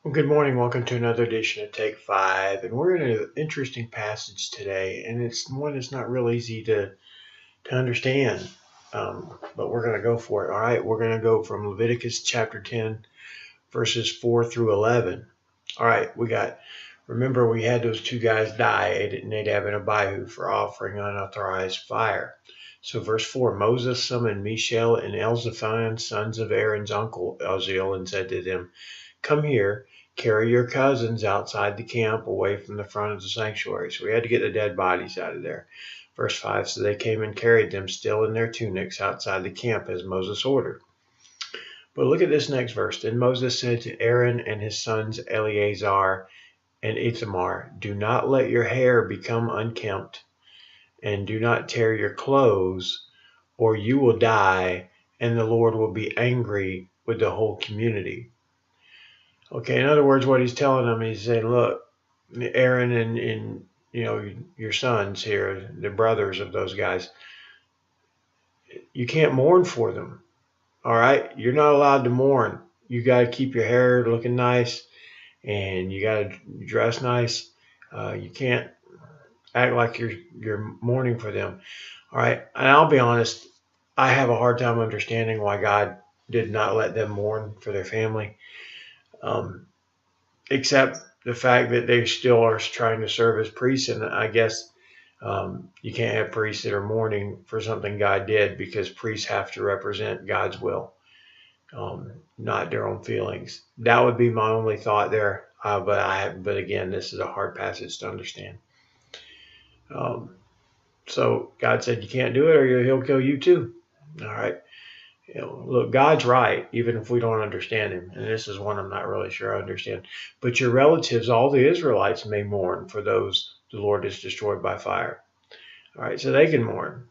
Well, good morning. Welcome to another edition of Take Five. And we're in an interesting passage today, and it's one that's not real easy to understand. But we're going to go for it. All right. We're going to go from Leviticus chapter 10, verses 4 through 11. All right. Remember, we had those two guys die, Nadab and Abihu, for offering unauthorized fire. So, verse 4 Moses summoned Mishael and Elzaphan, sons of Aaron's uncle Uzziel, and said to them, "Come here, carry your cousins outside the camp away from the front of the sanctuary." So we had to get the dead bodies out of there. Verse 5, so they came and carried them still in their tunics outside the camp as Moses ordered. But look at this next verse. Then Moses said to Aaron and his sons Eleazar and Ithamar, "Do not let your hair become unkempt, and do not tear your clothes, or you will die, and the Lord will be angry with the whole community." Okay, in other words, what he's telling them, he's saying, look, Aaron and your sons here, the brothers of those guys, you can't mourn for them. All right, you're not allowed to mourn. You got to keep your hair looking nice, and you got to dress nice. You can't act like you're mourning for them. All right, and I'll be honest, I have a hard time understanding why God did not let them mourn for their family. Except the fact that they still are trying to serve as priests. And I guess you can't have priests that are mourning for something God did, because priests have to represent God's will, not their own feelings. That would be my only thought there. But again, this is a hard passage to understand. So God said, you can't do it or he'll kill you too. All right. Look, God's right, even if we don't understand him. And this is one I'm not really sure I understand. But your relatives, all the Israelites, may mourn for those the Lord has destroyed by fire. All right, so they can mourn.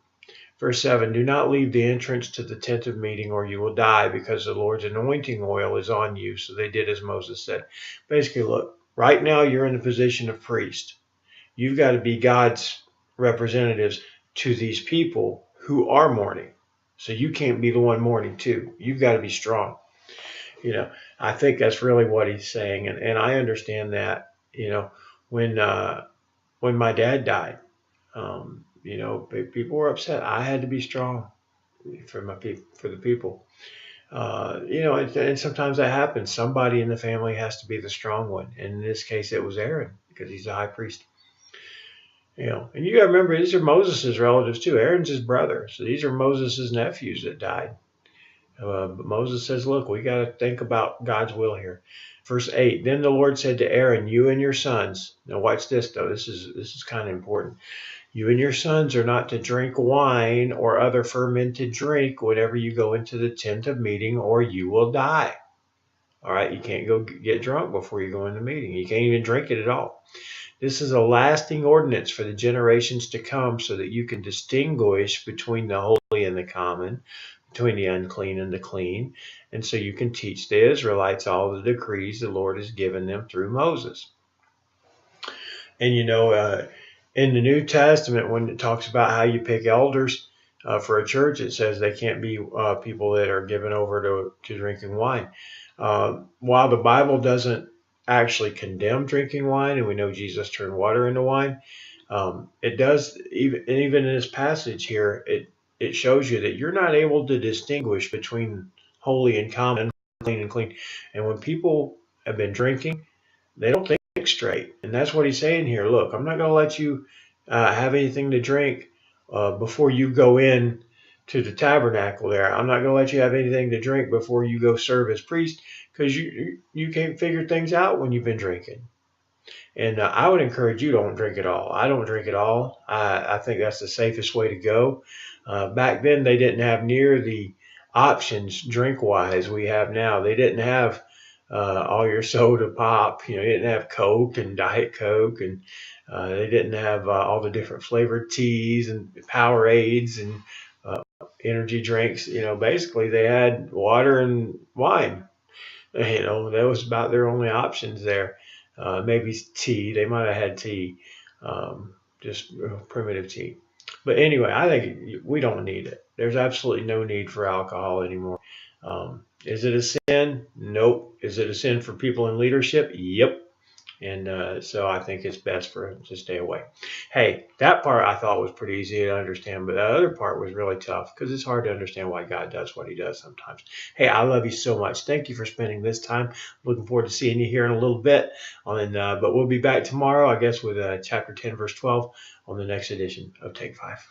Verse 7, do not leave the entrance to the tent of meeting, or you will die, because the Lord's anointing oil is on you. So they did as Moses said. Basically, look, right now you're in the position of priest. You've got to be God's representatives to these people who are mourning. So you can't be the one mourning too. You've got to be strong. I think that's really what he's saying. And I understand that, when my dad died, people were upset. I had to be strong for the people. And sometimes that happens. Somebody in the family has to be the strong one. And in this case, it was Aaron, because he's the high priest. And you got to remember, these are Moses' relatives too. Aaron's his brother. So these are Moses' nephews that died. But Moses says, look, we got to think about God's will here. Verse 8, then the Lord said to Aaron, you and your sons. Now watch this, though. This is kind of important. You and your sons are not to drink wine or other fermented drink whenever you go into the tent of meeting, or you will die. All right, you can't go get drunk before you go in the meeting. You can't even drink it at all. This is a lasting ordinance for the generations to come, so that you can distinguish between the holy and the common, between the unclean and the clean, and so you can teach the Israelites all the decrees the Lord has given them through Moses. And in the New Testament, when it talks about how you pick elders for a church, it says they can't be people that are given over to drinking wine. While the Bible doesn't actually condemn drinking wine, and we know Jesus turned water into wine, it does, even in this passage here, it shows you that you're not able to distinguish between holy and common, clean and clean. And when people have been drinking, they don't think straight. And that's what he's saying here. Look, I'm not going to let you have anything to drink before you go in to the tabernacle there. I'm not going to let you have anything to drink before you go serve as priest, because you can't figure things out when you've been drinking. And I would encourage you, don't drink at all. I don't drink at all. I think that's the safest way to go. Back then, they didn't have near the options drink-wise we have now. They didn't have all your soda pop. They didn't have Coke and Diet Coke, and they didn't have all the different flavored teas and Powerades and energy drinks. Basically they had water and wine. That was about their only options there. Maybe tea. They might have had tea, just primitive tea. But anyway, I think we don't need it. There's absolutely no need for alcohol anymore. Is it a sin? Nope. Is it a sin for people in leadership? Yep. And so I think it's best for him to stay away. Hey, that part I thought was pretty easy to understand, but the other part was really tough because it's hard to understand why God does what he does sometimes. Hey, I love you so much. Thank you for spending this time. Looking forward to seeing you here in a little bit. But we'll be back tomorrow, I guess, with chapter 10, verse 12 on the next edition of Take 5.